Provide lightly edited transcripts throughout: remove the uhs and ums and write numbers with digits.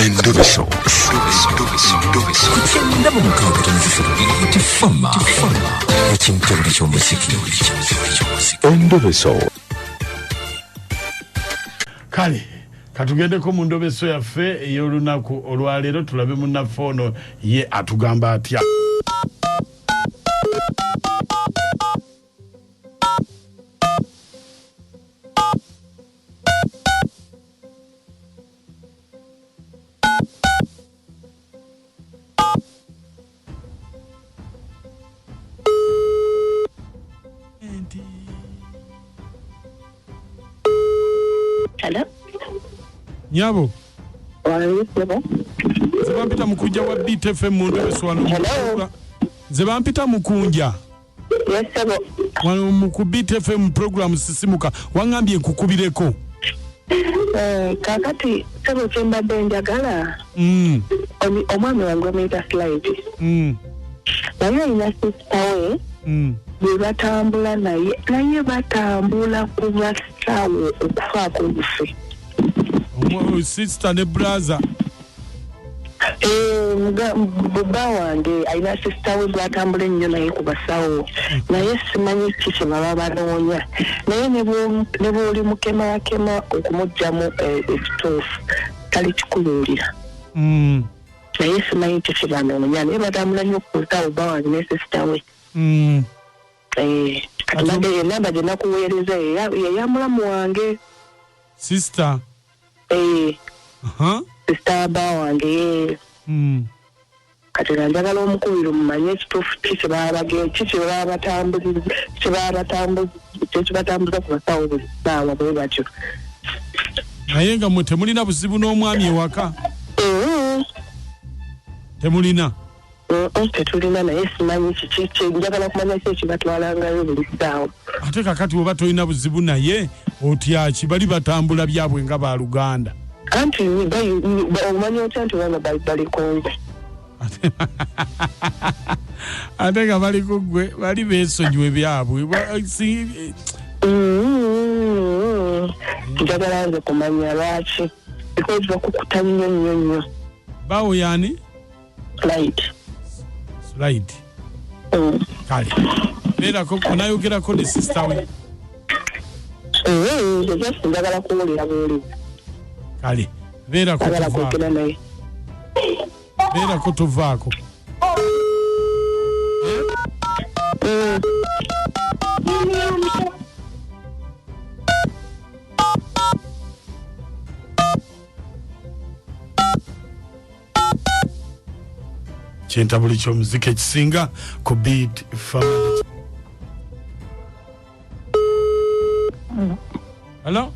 Endobeso. Kugenda mu mukaaga tifama. Ekintu eky'omuziki. Endobeso. Kale katugendeko mu ndobeso yaffe ey'olunaku olwaleero tulabe munnaffe ono ye atugamba atya. Hello? Nyabo. Hello? Zebampita mukunja wa BTFM mu ndobeso wano. Hello? Zebampita mukunja. Yes, hello. Wano mu BTFM program sisimuka wangambye nkukubireko. Kakati sebo kyembadde njagala. Omwami wange amuyita Slide. Naye alina sister we. Bwe batambula naye batambula ku basawo okufaako obufe. Sister ne brother. Bba wange alina sister we gwatambula ennyo naye ku basawo. Naye simanyi ki kye baba banoonya. Naye ne bw'oli mukemakema okumuggyamu ekituufu tali kikuluulira. Naye simanyi ki kye banoonya. Naye batambula nnyo ku basawo bba wange ne sister we. Katulade enamba gye nakuweereza ye mulamu wange. Sister. Sister ba wange. Kati njagala omukubiro mumanye ekituufu ki kye batambuza ku basawo buli ssaawa bwe batyo. Naye nga mwe temulina buzibu n'omwami ewaka? Temulina? Tetulina naye simanyi kiki njagala kumanya ki ekibatwalangayo buli ssaawa. Ate kakati bw'oba tolina buzibu naye otya ki bali batambula byabwe nga baaluganda? Anti omanyi otya nti bano bali konze. Ate nga bali ku ggwe bali beesonyiwe byabwe. Njagala nze kumanya lwaki because bakukuta nnyo. Bawo yaani? Slide. Kale. Beerako onayogerako ne sister we. Just njagala kuwulira buwulizi. Kale. Beerako tovaako. Kintabuli ky'omuziki ekisinga ku Beat Family. Hello?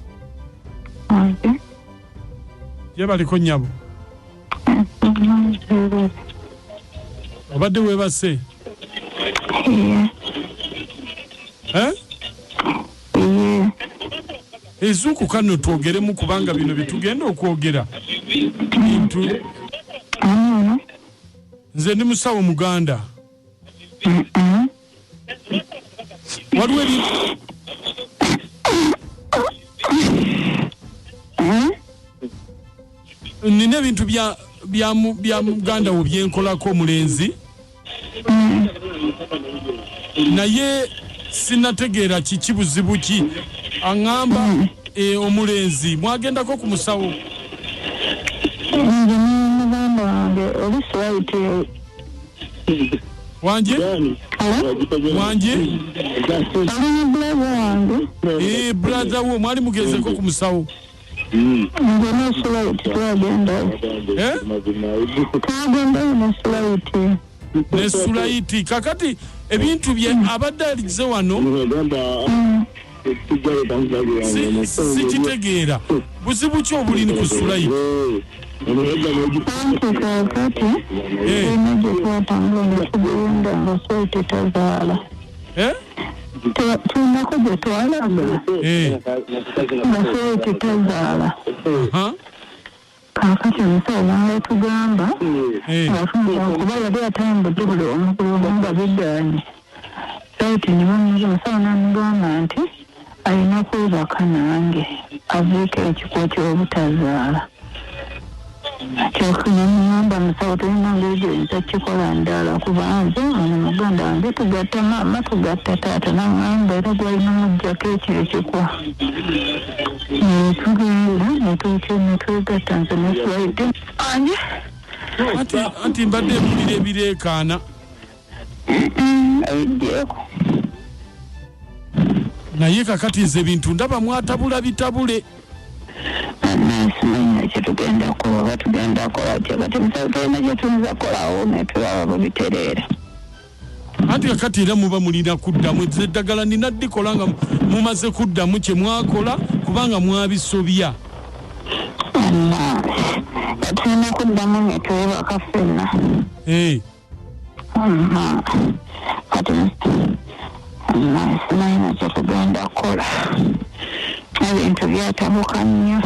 Ye baliko nnyabo? Obadde weebase? Ezuukuka nno twogeremu kubanga bino bitugenda okwogera. Nze ndi musawo Muganda. Waliwo ebintu nina ebintu bya Muganda wo byenkolako omulenzi. Naye sinategeera kiki buzibu ki aŋŋamba omulenzi mwagendako ku musawo. Wanje? Brother wo mwali mugezeko ku musawo. Ne Sulaiti kakati ebintu bye abadde alize wano sikitegeera buzibu ki obulini ku Sulaiti. Tunako gye twalaga Sulaiti tazaala. Kakati omusawo n'atugamba kuba yali atambudde buli omukulu nga bigaanye. Sulaiti ne bamuza omusawo n'amugamba nti alina kwebaka nange aviiko ekikuwa ky'obutazaala. kyokka muyamba musawo tulina ngeri nza kikola ndala kuba nze muganda wange tugatta maama tugatta taata naŋŋamba era gwalina mujjako ekyo ekikwa netugenda netwegatta nze nekiwaidde anje anti mbadde mpulira ebireekaana ayiddyeko naye kakati nze ebintu ndaba mwatabula bitabule simanya kyetugenda kukola oba tugenda kola kya kati musawo tulina kyetuyinza kolawo netulaba bwebitereera anti kakati era muba mulina kuddamu eddagala nina ddikola nga mumaze kuddamu kye mwakola kubanga mwabisobya tulina kuddamu netwebaka ffenna kati simanya kyetugenda kukola ebintu byatabuka nnyo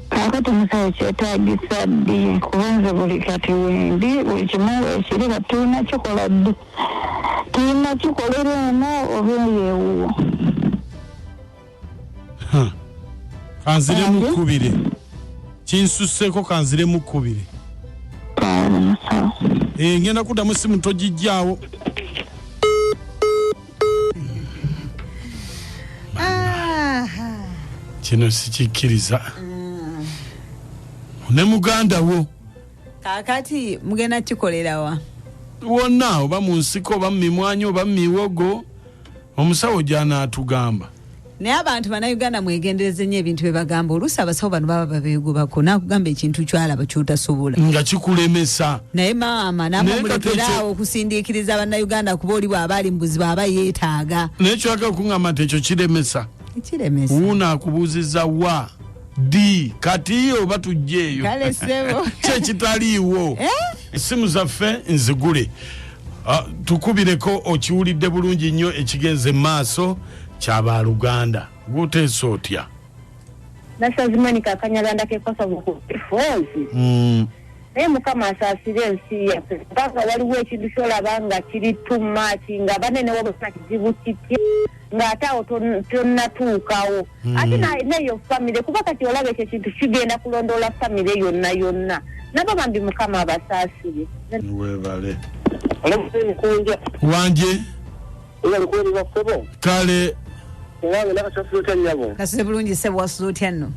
kakati musawo kyetaagisa ddi kubanza buli kati wendi buli kimu ekiri kati tulina kikola ddi tulina kikolera eno oba yeewuwo kanzire mukubire kinsusseko kanzire mukubire kaale musawo ngenda kuddamu simu togijjaawo kino sikikkiriza ne muganda wo kakati mugenda kikolerawa wonna oba mu nsiko oba mu mimwanyi oba mu miwogo omusawo gy'anaatugamba naye abantu bannayuganda mwegendereze nnyo ebintu bye bagamba oluusi abasawo bano baba babeegobako nakugamba ekintu kyalaba kyotasobola nga kikulemesa naye maama namumulekerawo okusindiikiriza bannayuganda kuba oli bw'aba ali mu buzibu aba yeetaaga naye kyagala okuŋŋamba nti ekyo kiremesa kiremesa wuuno akubuuziza wa di kati oba tujjeeyo kale ssebo kyekitaliiwo essimu zaffe nzigule tukubireko okiwulidde bulungi nnyo ekigenze maaso ky'abaluganda guteesa otya nasazimani kakanyaganda kekosa bukufozi naye mukama asaasire ensi yaffe kubanga waliwo ekintu kyolaba nga kiri tumaki nga banene wabona kizibu kitya ng'ate awo tonnatuukawo ate neyo famire kuba kati olaba ekyo kintu kigenda kulondoola famire yonna yonna nabo bambi mukama abasaasire webale Kunja wanje kuweleza ssebo kale ngawe nakasasiro kyanyabo kasuse bulungi ssebo wasuza otya nno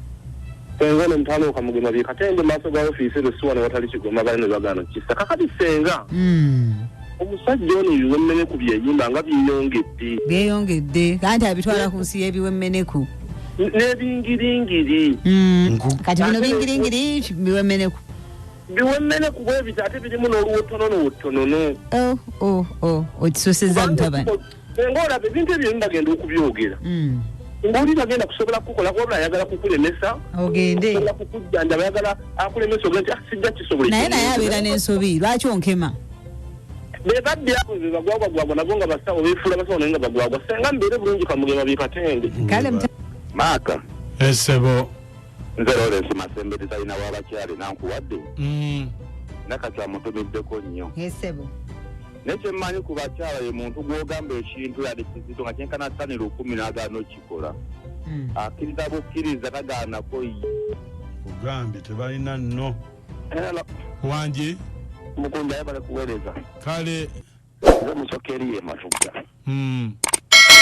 senga nemutaluuka mugema byekatende maaso ga ofiisi lwesuwano watali kigoma bali ne bagano kisa kakati senga omusajja ono ebiwemmeneku byeyimba nga byeyongedde kanti abitwala ku nsi y'ebiwemmeneku n'ebingiringiri kati bino bingiringiri biwemmeneku biwemmeneku bwe biti ate birimu n'oluwottonono okisusizza mutabani senga olaba ebintu ebyo bagenda okubyogera ng'oli bagenda kusobola kukola wabula ayagala kukulemesa ogende osobola kukujjanja bayagala akulemesa ogenda nti sijja kisobole naye abeera n'ensobi lwaki onkema bebadde abo be bagwagwagwagwa nabo nga basawo beefuula basawo naye nga bagwagwa senga mbeere bulungi kamugema byekatende kale maaka esebo nze Lawrence Masembe talina w'abakyali nankuwadde nakati amutumiddeko nnyo esebo nekyemmanyi ku bakyala ye muntu gw'ogamba ekintu yali kizito nga kyenkana ttanira 10 n'agaana okikola akkiriza bukkiriza tagaanako kugambye tebalina nno wanje mukunda yabala kuweereza kale nze musokeri ye matuga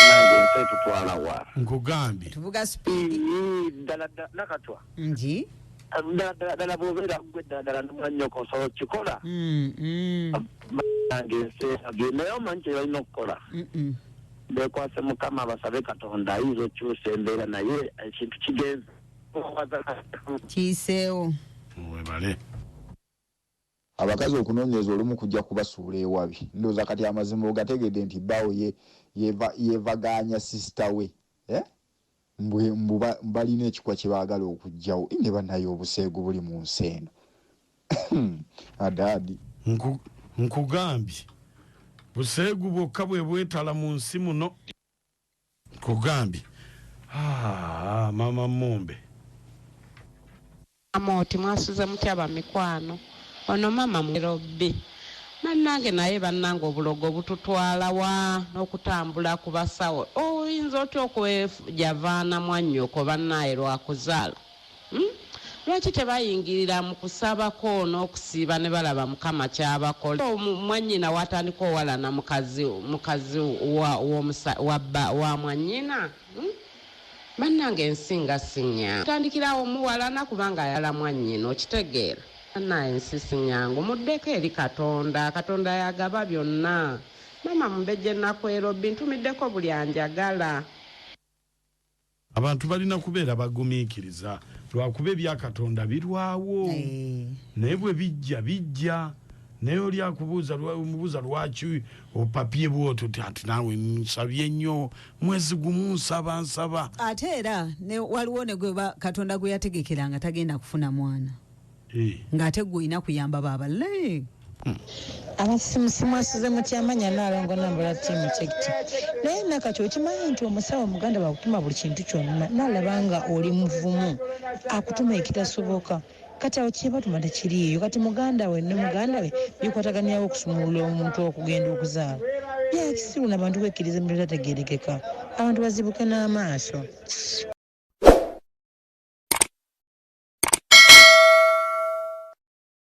nange nse tutwala wa nkugambye tuvuga speedi ddala nakatwa nji ddala bw'obeera gwe ddala nomanyoko osobola kikola nange nse naye omanyi kye balina okukola beekwase mukama basabe katonda ayinza okyusa embeera naye ekintu kigenza kiyiseewo webale abakazi okunoonyereza olumu kujja kubasuula ewabi ndowooza kati amazima ogategedde nti bbaawo yeevaganya sisita we balina ekikwa kye baagala okuggyawo ne bannayo obuseegu buli mu nsi eno adaadi nkugambye buseegu bwokka bwe bwetala mu nsi muno nkugambye mama Mumbe amoti mwasuze mutya bamikwano ono mama mwerobbi bannange naye bannange obulogo bututwala wa n'okutambula ku basawo oyinza otya okwejavaana mwannyoko bannaye lwakuzaala lwaki tebayingirira mu kusabako n'okusiiba ne balaba mukama kyabakola mwannyina watandika owalana mukazi wa mwannyina bannange ensinga sinya tandikirawo muwalana kubanga ayala mwannyina okitegeera naye ensi sinyangu muddeko eri katonda yagaba byonna mama mubejje nakwero bintumiddeko buli anjagala. Abantu balina kubeera bagumiikiriza lwakuba ebyakatonda birwawo naye bwe bijja naye oli umubuuza lwaki opapye bwoto ati naawe nsabye nnyo mwezi gumu nsaba ate era waliwo ne gwe katonda gwe yategekeranga tagenda kufuna mwana ng'ate gwe olina kuyamba baabale abasimusimu asize mu kyamanya naalongo nambula ttiimu kyekiti naye nakati okimanyi nti omusawo muganda bakutuma buli kintu kyonna naalaba nga oli muvumu akutuma ekitasoboka kati awo kyebatuma tekiriiyo kati muganda we ne muganda we bikwataganyawo okusumulula omuntu okugenda okuzaala byakisiru n'abantu bekkiriza emirala tegeerekeka abantu bazibuke n'amaaso.